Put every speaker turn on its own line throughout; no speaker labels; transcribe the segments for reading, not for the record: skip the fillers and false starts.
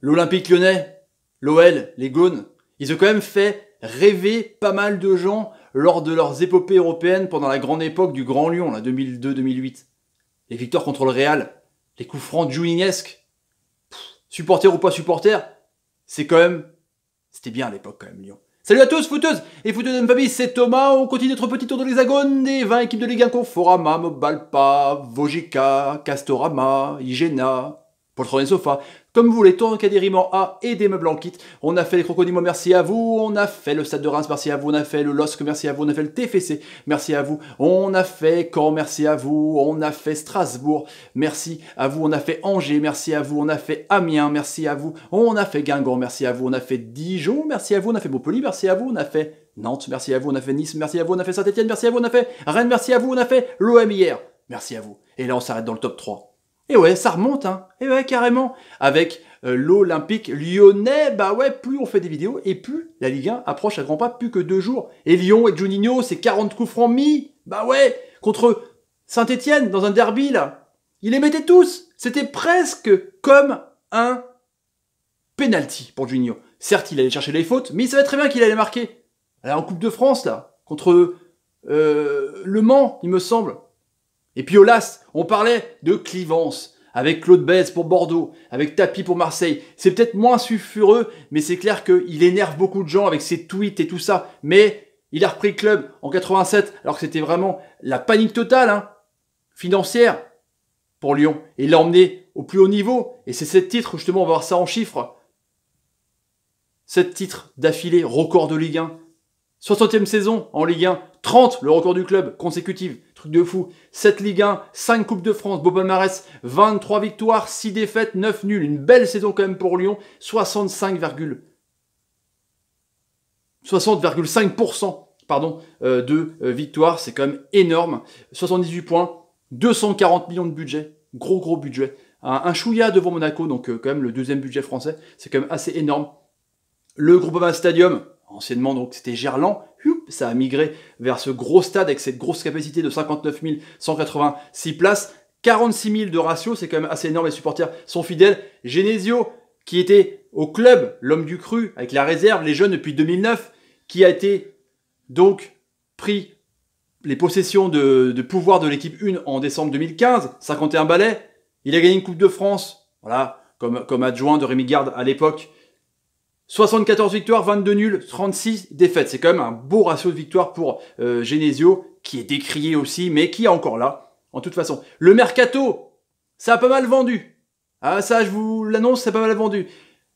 l'Olympique Lyonnais, l'OL, les Gaunes, ils ont quand même fait rêver pas mal de gens lors de leurs épopées européennes pendant la grande époque du Grand Lyon, là, 2002-2008. Les victoires contre le Real, les coups francs julinesques. Supporter ou pas supporter, c'est quand même... C'était bien à l'époque quand même, Lyon. Salut à tous, footeuses et footeuses de ma famille, c'est Thomas. On continue notre petit tour de l'Hexagone des 20 équipes de Ligue 1, Conforama, Mobalpa, Vogica, Castorama, Igena, Poltron et Sofa. Comme vous voulez, tour des Riment A et des meubles en kit. On a fait les Crocodiles, merci à vous. On a fait le Stade de Reims, merci à vous. On a fait le LOSC, merci à vous. On a fait le TFC, merci à vous. On a fait Caen, merci à vous. On a fait Strasbourg, merci à vous. On a fait Angers, merci à vous. On a fait Amiens, merci à vous. On a fait Guingamp, merci à vous. On a fait Dijon, merci à vous. On a fait Montpellier, merci à vous. On a fait Nantes, merci à vous. On a fait Nice, merci à vous. On a fait Saint-Etienne, merci à vous. On a fait Rennes, merci à vous. On a fait l'OM hier, merci à vous. Et là, on s'arrête dans le top 3. Et ouais, ça remonte, hein. Et ouais, carrément. Avec l'Olympique Lyonnais, bah ouais, plus on fait des vidéos, et plus la Ligue 1 approche à grands pas, plus que 2 jours. Et Lyon avec Juninho, c'est 40 coups francs mis. Bah ouais, contre Saint-Etienne, dans un derby, là. Il les mettait tous. C'était presque comme un penalty pour Juninho. Certes, il allait chercher les fautes, mais il savait très bien qu'il allait marquer. Alors, en Coupe de France, là, contre Le Mans, il me semble. Et puis au LAS, on parlait de clivance, avec Claude Bèze pour Bordeaux, avec Tapi pour Marseille. C'est peut-être moins sulfureux, mais c'est clair qu'il énerve beaucoup de gens avec ses tweets et tout ça. Mais il a repris le club en 87, alors que c'était vraiment la panique totale, hein, financière pour Lyon. Et il l'a emmené au plus haut niveau. Et c'est 7 titres, justement, on va voir ça en chiffres. 7 titres d'affilée, record de Ligue 1. 60e saison en Ligue 1, 30 le record du club, consécutive, truc de fou. 7 Ligue 1, 5 Coupes de France, beau palmarès, 23 victoires, 6 défaites, 9 nuls. Une belle saison quand même pour Lyon, 60,5% de victoires, c'est quand même énorme. 78 points, 240 millions de budget, gros budget. Un chouïa devant Monaco, donc quand même le deuxième budget français, c'est quand même assez énorme. Le Groupama Stadium, anciennement, donc c'était Gerland, ça a migré vers ce gros stade avec cette grosse capacité de 59 186 places. 46 000 de ratio, c'est quand même assez énorme, les supporters sont fidèles. Genesio, qui était au club, l'homme du cru, avec la réserve, les jeunes depuis 2009, qui a été donc pris les possessions de pouvoir de l'équipe 1 en décembre 2015, 51 balais. Il a gagné une Coupe de France, voilà, comme adjoint de Rémi Garde à l'époque. 74 victoires, 22 nuls, 36 défaites. C'est quand même un beau ratio de victoires pour Genesio, qui est décrié aussi, mais qui est encore là. En toute façon, le mercato, ça a pas mal vendu. Ah, ça, je vous l'annonce, ça a pas mal vendu.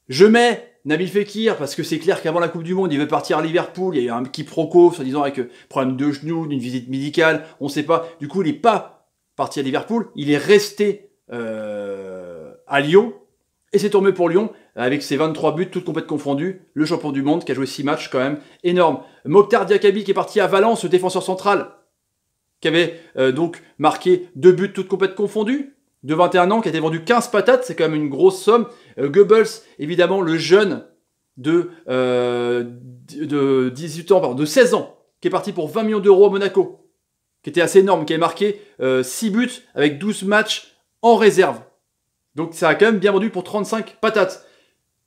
Je mets Nabil Fekir, parce que c'est clair qu'avant la Coupe du Monde, il veut partir à Liverpool. Il y a eu un quiproquo, soi-disant avec problème de genou, d'une visite médicale, on sait pas. Du coup, il n'est pas parti à Liverpool, il est resté à Lyon. Et c'est tombé pour Lyon, avec ses 23 buts, toutes compètes confondues. Le champion du monde, qui a joué 6 matchs quand même, énorme. Mokhtar Diakabi, qui est parti à Valence, le défenseur central, qui avait donc marqué 2 buts, toutes compètes confondues, de 21 ans, qui a été vendu 15 patates, c'est quand même une grosse somme. Goebbels, évidemment, le jeune de 18 ans, pardon, de 16 ans, qui est parti pour 20 millions d'euros à Monaco, qui était assez énorme, qui avait marqué 6 buts avec 12 matchs en réserve. Donc ça a quand même bien vendu pour 35 patates.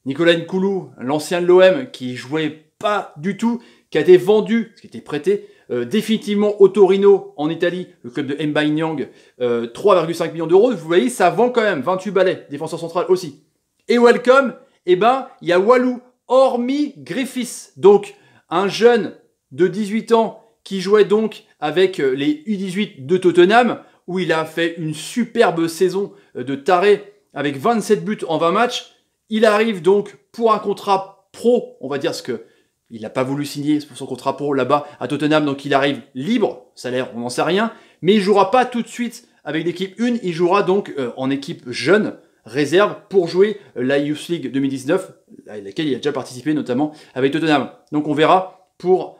Nicolas Nkoulou, l'ancien de l'OM, qui jouait pas du tout, qui a été vendu, qui était prêté, définitivement au Torino, en Italie, le club de Mbaye Niang, 3,5 millions d'euros. Vous voyez, ça vend quand même, 28 balais, défenseur central aussi. Et welcome, eh ben, il y a Walou, hormis Griffiths. Donc, un jeune de 18 ans qui jouait donc avec les U18 de Tottenham, où il a fait une superbe saison de taré, avec 27 buts en 20 matchs. Il arrive donc pour un contrat pro, on va dire, ce que il n'a pas voulu signer pour son contrat pro là-bas à Tottenham, donc il arrive libre, salaire, on n'en sait rien, mais il jouera pas tout de suite avec l'équipe 1, il jouera donc en équipe jeune, réserve, pour jouer la Youth League 2019, à laquelle il a déjà participé notamment avec Tottenham. Donc on verra pour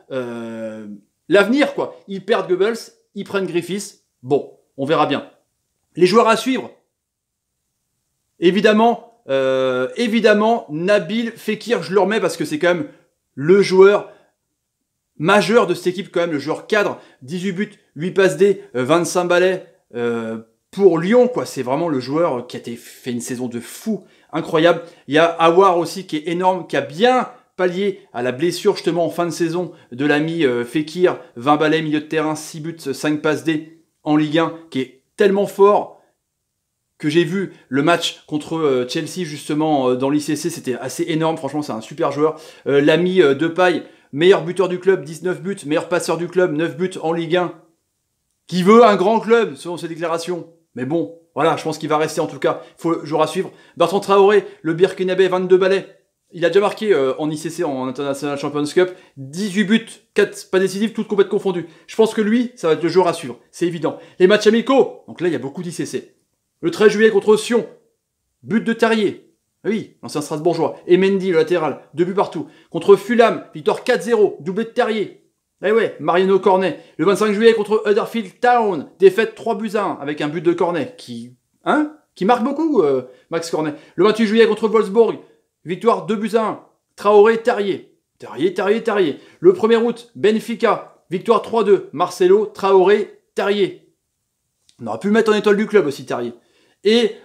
l'avenir, quoi. Ils perdent Goebbels, ils prennent Griffiths, bon, on verra bien. Les joueurs à suivre, évidemment, Nabil Fekir, je le remets parce que c'est quand même le joueur majeur de cette équipe, quand même, le joueur cadre. 18 buts, 8 passes D, 25 balais pour Lyon, quoi. C'est vraiment le joueur qui a fait une saison de fou incroyable. Il y a Aouar aussi qui est énorme, qui a bien pallié à la blessure justement en fin de saison de l'ami Fekir, 20 balais, milieu de terrain, 6 buts, 5 passes D en Ligue 1, qui est tellement fort que j'ai vu le match contre Chelsea justement dans l'ICC, c'était assez énorme, franchement c'est un super joueur. L'ami Depay, meilleur buteur du club, 19 buts, meilleur passeur du club, 9 buts en Ligue 1, qui veut un grand club selon ses déclarations. Mais bon, voilà, je pense qu'il va rester en tout cas, il faut le jour à suivre. Bertrand Traoré, le Burkinabé, 22 balais. Il a déjà marqué en ICC, en International Champions Cup, 18 buts, 4 pas décisifs, toutes complètes confondues. Je pense que lui, ça va être le joueur à suivre, c'est évident. Les matchs amicaux, donc là il y a beaucoup d'ICC. Le 13 juillet contre Sion, but de Terrier. Oui, l'ancien Strasbourgeois. Et Mendy, le latéral, 2 buts partout. Contre Fulham, victoire 4-0, doublé de Terrier. Eh ouais, Mariano Cornet. Le 25 juillet contre Huddersfield Town, défaite 3-1 avec un but de Cornet qui marque beaucoup, Max Cornet. Le 28 juillet contre Wolfsburg, victoire 2-1. Traoré, Terrier. Terrier. Le 1er août, Benfica, victoire 3-2. Marcelo, Traoré, Terrier. On aurait pu le mettre en étoile du club aussi, Terrier. Et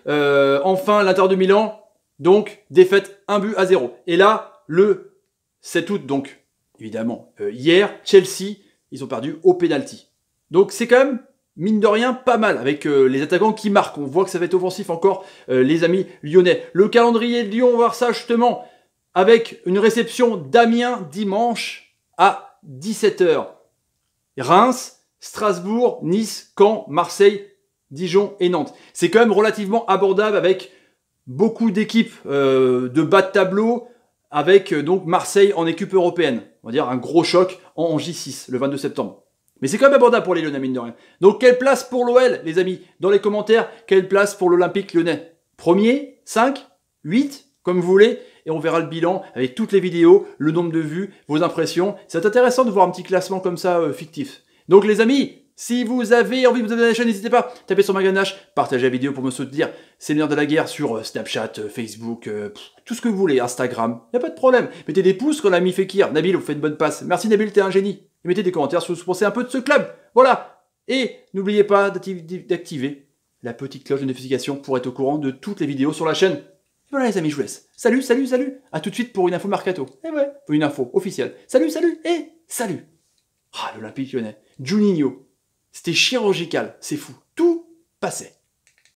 enfin, l'Inter de Milan, donc défaite 1-0. Et là, le 7 août, donc évidemment, hier, Chelsea, ils ont perdu au penalty. Donc c'est quand même, mine de rien, pas mal, avec les attaquants qui marquent. On voit que ça va être offensif encore, les amis lyonnais. Le calendrier de Lyon, on va voir ça justement, avec une réception d'Amiens dimanche à 17h. Reims, Strasbourg, Nice, Caen, Marseille, Dijon et Nantes. C'est quand même relativement abordable avec beaucoup d'équipes de bas de tableau, avec donc Marseille en équipe européenne. On va dire un gros choc en J6 le 22 septembre. Mais c'est quand même abordable pour les Lyonnais, mine de rien. Donc quelle place pour l'OL, les amis? Dans les commentaires, quelle place pour l'Olympique Lyonnais? Premier, 5, 8, comme vous voulez, et on verra le bilan avec toutes les vidéos, le nombre de vues, vos impressions. C'est intéressant de voir un petit classement comme ça, fictif. Donc les amis, si vous avez envie de vous abonner à la chaîne, n'hésitez pas, tapez sur ma ganache, partagez la vidéo pour me soutenir. C'est l'heure de la guerre sur Snapchat, Facebook, tout ce que vous voulez, Instagram, y a pas de problème. Mettez des pouces quand l'ami Fekir. Nabil, vous faites une bonne passe. Merci Nabil, t'es un génie. Et mettez des commentaires si vous pensez un peu de ce club. Voilà. Et n'oubliez pas d'activer la petite cloche de notification pour être au courant de toutes les vidéos sur la chaîne. Voilà les amis, je vous laisse. Salut. À tout de suite pour une info mercato. Eh ouais, une info officielle. Salut et salut. Ah, l'Olympique Lyonnais. Juninho. C'était chirurgical, c'est fou. Tout passait.